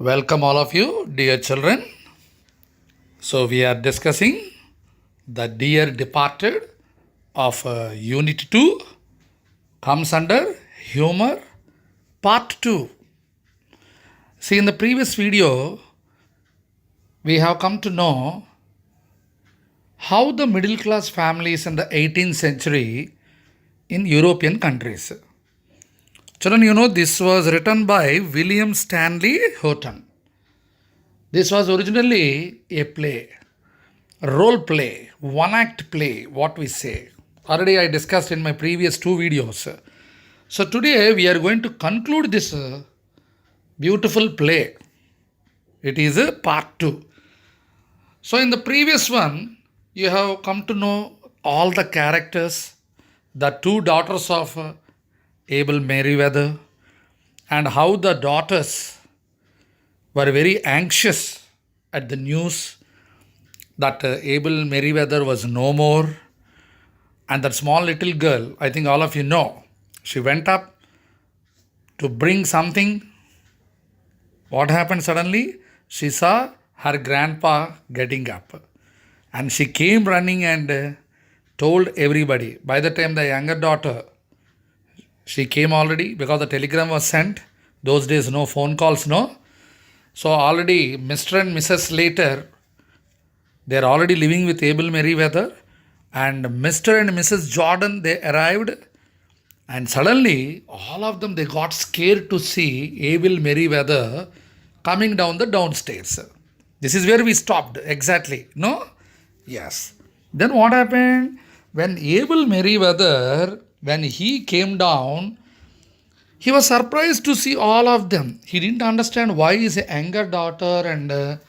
Welcome, all of you, dear children. So, we are discussing the dear departed of Unit 2, comes under humor, part 2. See, in the previous video, we have come to know how the middle class families in the 18th century in European countries. Children, you know this was written by William Stanley Houghton. This was originally a play, role play, one act play, what we say. Already I discussed in my previous two videos. So today we are going to conclude this beautiful play. It is a part 2. So in the previous one, you have come to know all the characters, the two daughters of Abel Merriweather, and how the daughters were very anxious at the news that Abel Merriweather was no more. And that small little girl, I think all of you know, she went up to bring something. What happened suddenly? She saw her grandpa getting up. And she came running and told everybody. By the time the younger daughter, she came already because the telegram was sent. Those days, no phone calls, no. So already Mr. and Mrs. Slater, they are already living with Abel Merriweather. And Mr. and Mrs. Jordan, they arrived. And suddenly, all of them, they got scared to see Abel Merriweather coming down the downstairs. This is where we stopped, exactly. No? Yes. Then what happened? When Abel Merriweather, when he came down, he was surprised to see all of them. He didn't understand why his younger daughter and the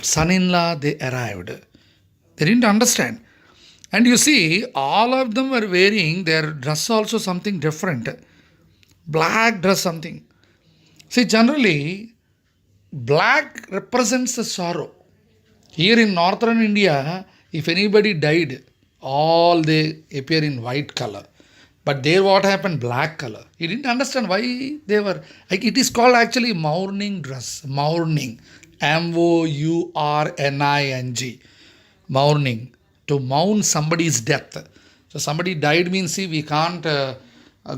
son-in-law, they arrived. They didn't understand. And you see, all of them were wearing their dress also something different. Black dress something. See, generally, black represents the sorrow. Here in northern India, if anybody died, all they appear in white color. But there what happened? Black color. He didn't understand why they were. Like it is called actually mourning dress. Mourning. Mourning. Mourning. To mourn somebody's death. So somebody died means, see, we can't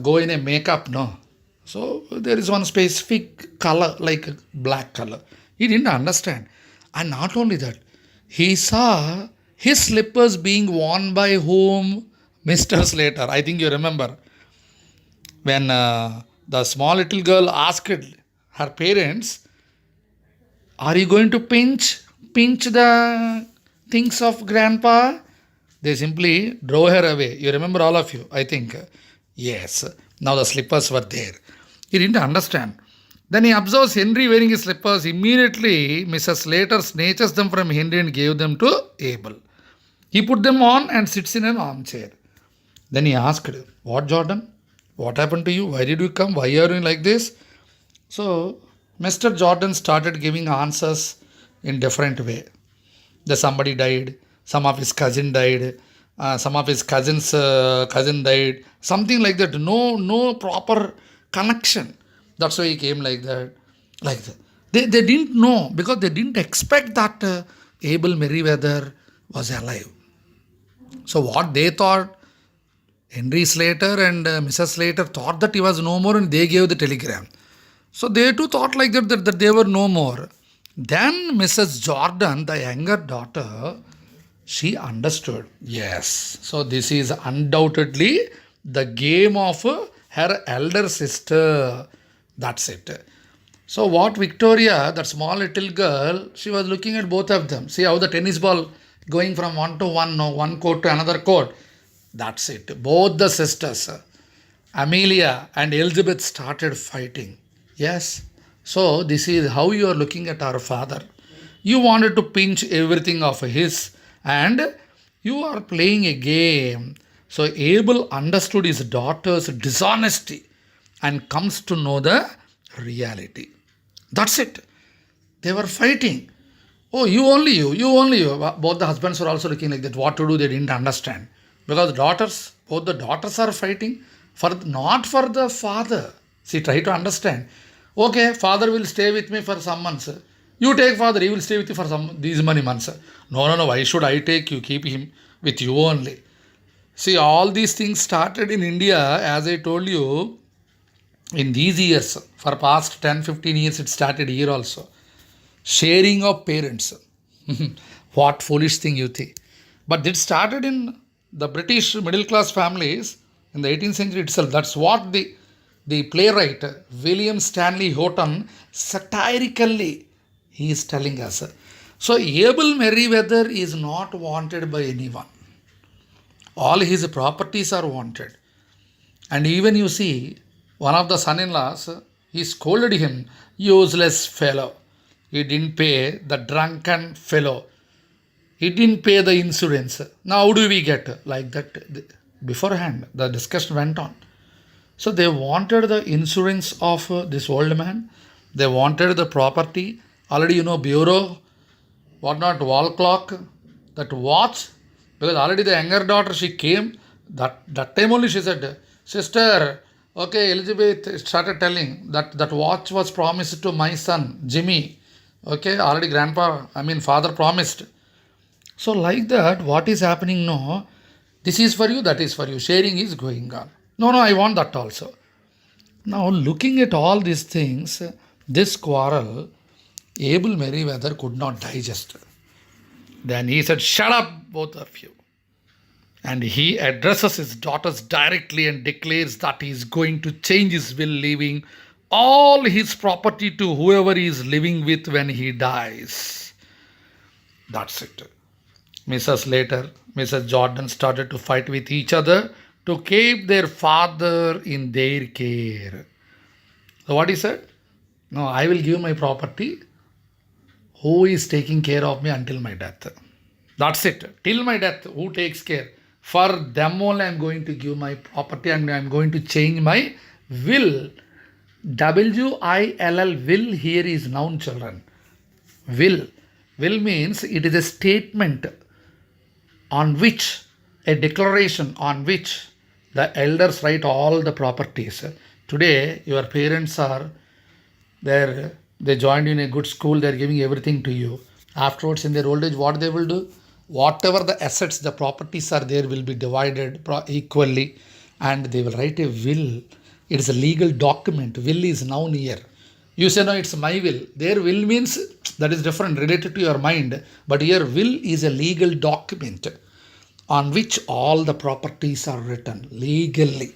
go in a makeup, no. So there is one specific color, like black color. He didn't understand. And not only that, he saw his slippers being worn by whom? Mr. Slater. I think you remember. When the small little girl asked her parents, are you going to pinch the things of grandpa? They simply drove her away. You remember all of you, I think. Yes. Now the slippers were there. He didn't understand. Then he observes Henry wearing his slippers. Immediately, Mrs. Slater snatches them from Henry and gave them to Abel. He put them on and sits in an armchair. Then he asked, what, Jordan? What happened to you? Why did you come? Why are you like this? So, Mr. Jordan started giving answers in different way. That somebody died, some of his cousin died, some of his cousin's cousin died, something like that. No proper connection. That's why he came like that. Like that. They didn't know because they didn't expect that Abel Merriweather was alive. So what they thought, Henry Slater and Mrs. Slater thought that he was no more and they gave the telegram. So they too thought like that they were no more. Then Mrs. Jordan, the younger daughter, she understood. Yes. So this is undoubtedly the game of her elder sister. That's it. So what Victoria, that small little girl, she was looking at both of them. See how the tennis ball going from one to one, no, one court to another court. That's it. Both the sisters, Amelia and Elizabeth, started fighting. Yes. So this is how you are looking at our father. You wanted to pinch everything of his and you are playing a game. So Abel understood his daughter's dishonesty and comes to know the reality. That's it. They were fighting. Oh, you only you. Both the husbands were also looking like that. What to do, they didn't understand. Because both the daughters are fighting not for the father. See, try to understand. Okay, father will stay with me for some months. You take father, he will stay with you for some these many months. No, no, no. Why should I take you? Keep him with you only. See, all these things started in India, as I told you, in these years. For past 10, 15 years, it started here also. Sharing of parents. What foolish thing you think. But it started in the British middle class families in the 18th century itself. That's what the playwright William Stanley Houghton satirically he is telling us. So Abel Merriweather is not wanted by anyone. All his properties are wanted. And even you see, one of the son in laws, he scolded him, useless fellow. He didn't pay the drunken fellow. He didn't pay the insurance. Now, how do we get? Like that, beforehand, the discussion went on. So, they wanted the insurance of this old man. They wanted the property. Already, bureau, what not, wall clock, that watch. Because already the younger daughter, she came. That time only she said, Sister, okay, Elizabeth started telling that watch was promised to my son, Jimmy. Okay, already father promised. So, like that, what is happening now? This is for you, that is for you. Sharing is going on. No, no, I want that also. Now, looking at all these things, this quarrel, Abel Merriweather could not digest. Then he said, Shut up, both of you. And he addresses his daughters directly and declares that he is going to change his will, leaving all his property to whoever he is living with when he dies. That's it. Mrs. Jordan started to fight with each other to keep their father in their care. So, what he said? No, I will give my property. Who is taking care of me until my death? That's it. Till my death, who takes care? For them only, I am going to give my property and I am going to change my will. Will, will here is noun, children. Will. Will means it is a statement on which, a declaration on which the elders write all the properties. Today, your parents are there, they joined you in a good school, they are giving everything to you. Afterwards, in their old age, what they will do? Whatever the assets, the properties are there will be divided equally and they will write a will. It is a legal document. Will is noun here. You say, no, it's my will. Their will means that is different, related to your mind. But here, will is a legal document on which all the properties are written legally.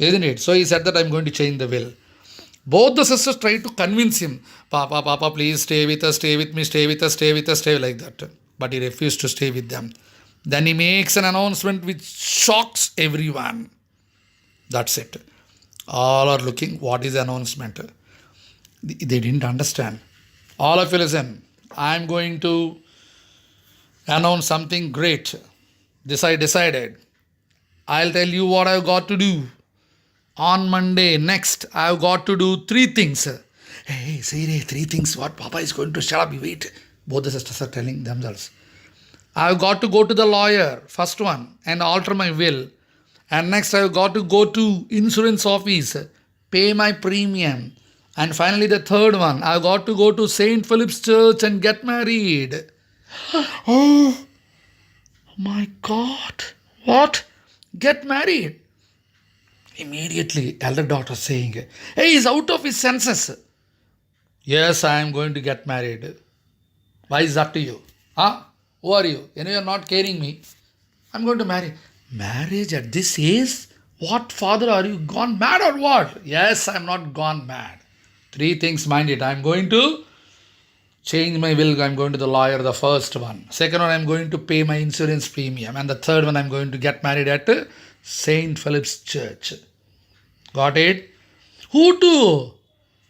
Isn't it? So he said that I'm going to change the will. Both the sisters tried to convince him, Papa, please stay with us, stay with me, stay with us, stay with us, stay like that. But he refused to stay with them. Then he makes an announcement which shocks everyone. That's it. All are looking, what is the announcement? They didn't understand. All of you listen, I'm going to announce something great. This I decided. I'll tell you what I've got to do. On Monday, next, I've got to do 3 things. Hey, Siri, 3 things. What? Papa is going to shut up. You wait. Both the sisters are telling themselves. I've got to go to the lawyer, first one, and alter my will. And next, I've got to go to insurance office, pay my premium. And finally, the third one, I've got to go to St. Philip's Church and get married. Oh, my God. What? Get married? Immediately, elder daughter saying, hey, he's out of his senses. Yes, I am going to get married. Why is that to you? Huh? Who are you? You know, you're not caring me. I'm going to marry. Marriage at this age? What, father, are you gone mad or what? Yes, I'm not gone mad. 3 things, mind it. I'm going to change my will. I'm going to the lawyer, the first one. Second one, I'm going to pay my insurance premium. And the third one, I'm going to get married at St. Philip's Church. Got it? Who to?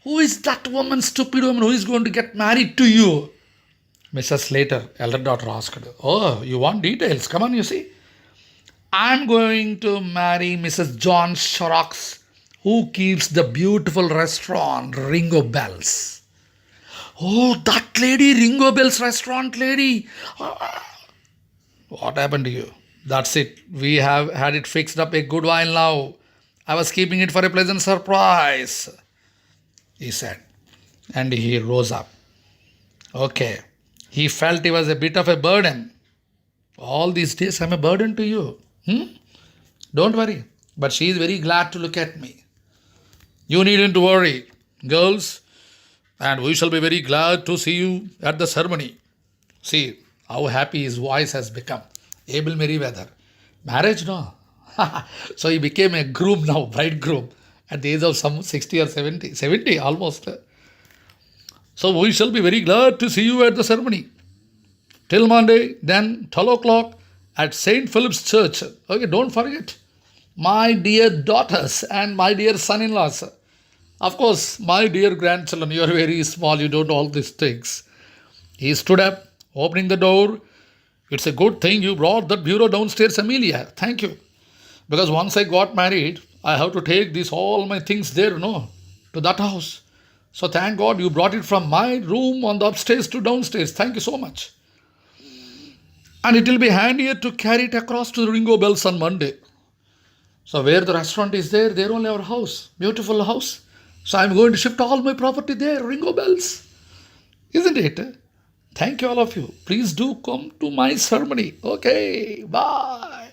Who is that woman, stupid woman, who is going to get married to you? Mrs. Slater, elder daughter, asked, oh, you want details? Come on, you see. I'm going to marry Mrs. John Shorrocks, who keeps the beautiful restaurant Ringo Bell's. Oh, that lady, Ringo Bell's restaurant lady. What happened to you? That's it. We have had it fixed up a good while now. I was keeping it for a pleasant surprise. he said. And he rose up. Okay. He felt he was a bit of a burden. All these days I'm a burden to you. Don't worry. But she is very glad to look at me. You needn't worry, girls, and we shall be very glad to see you at the ceremony. See how happy his voice has become. Abel Merriweather. Marriage, no? So he became a groom now, bridegroom, at the age of some 60 or 70, 70 almost. So we shall be very glad to see you at the ceremony. Till Monday, then 12 o'clock at St. Philip's Church. Okay, don't forget. My dear daughters and my dear son-in-laws. Of course, my dear grandchildren, you are very small, you don't know all these things. He stood up, opening the door. It's a good thing you brought that bureau downstairs, Amelia. Thank you. Because once I got married, I have to take all my things there, no, to that house. So thank God you brought it from my room on the upstairs to downstairs. Thank you so much. And it will be handier to carry it across to the Ringo Bells on Monday. So where the restaurant is there only our house. Beautiful house. So I'm going to shift all my property there, Ringo Bells. Isn't it? Thank you all of you. Please do come to my ceremony. Okay, bye.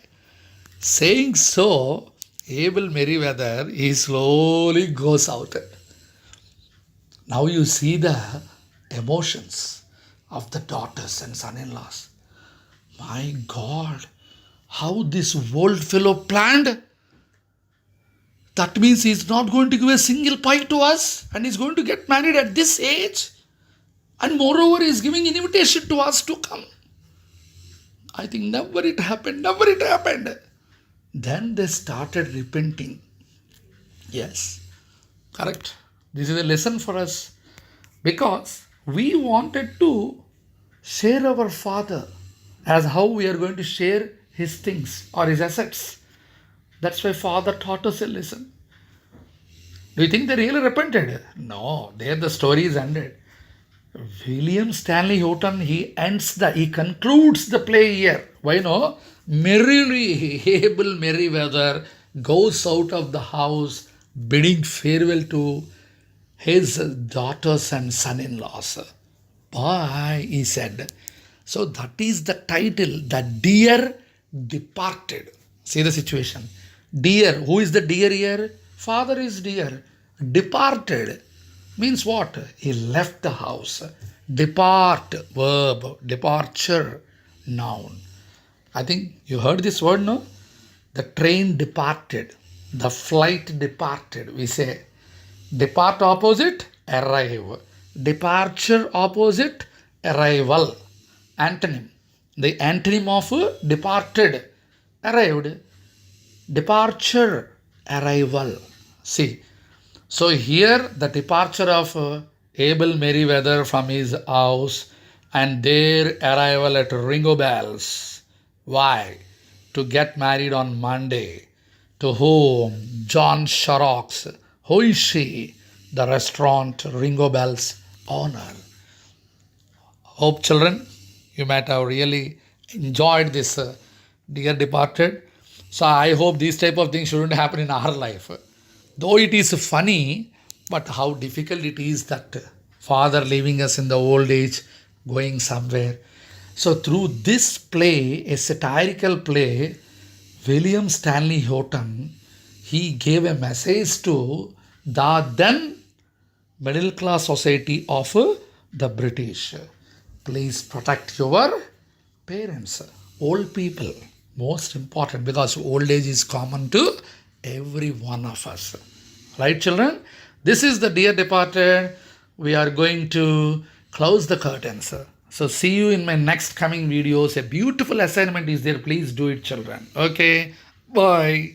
Saying so, Abel Merriweather, he slowly goes out. Now you see the emotions of the daughters and son-in-laws. My God, how this old fellow planned. That means he's not going to give a single pie to us and he's going to get married at this age. And moreover, he's giving an invitation to us to come. I think never it happened. Then they started repenting. Yes, correct. This is a lesson for us because we wanted to share our father as how we are going to share his things or his assets. That's why father taught us a lesson. Do you think they really repented? No, there the story is ended. William Stanley Houghton, he concludes the play here. Why no? Merrily, Abel Merriweather goes out of the house bidding farewell to his daughters and son-in-laws. Bye, he said. So that is the title, The Dear Departed. See the situation. Dear, who is the dear here? Father is dear. Departed means what? He left the house. Depart, verb. Departure, noun. I think you heard this word, no? The train departed. The flight departed. We say depart opposite, arrive. Departure opposite, arrival. Antonym. The antonym of departed, arrived. Departure, arrival. See. So here the departure of Abel Merriweather from his house and their arrival at Ringo Bells. Why? To get married on Monday. To whom? John Sharrock's Hoishi, the restaurant Ringo Bells owner. Hope children, you might have really enjoyed this dear departed. So I hope these type of things shouldn't happen in our life. Though it is funny, but how difficult it is that father leaving us in the old age, going somewhere. So through this play, a satirical play, William Stanley Houghton, he gave a message to the then middle class society of the British. Please protect your parents, old people. Most important because old age is common to every one of us. Right, children? This is the dear departed. We are going to close the curtains. So see you in my next coming videos. A beautiful assignment is there. Please do it, children. Okay. Bye.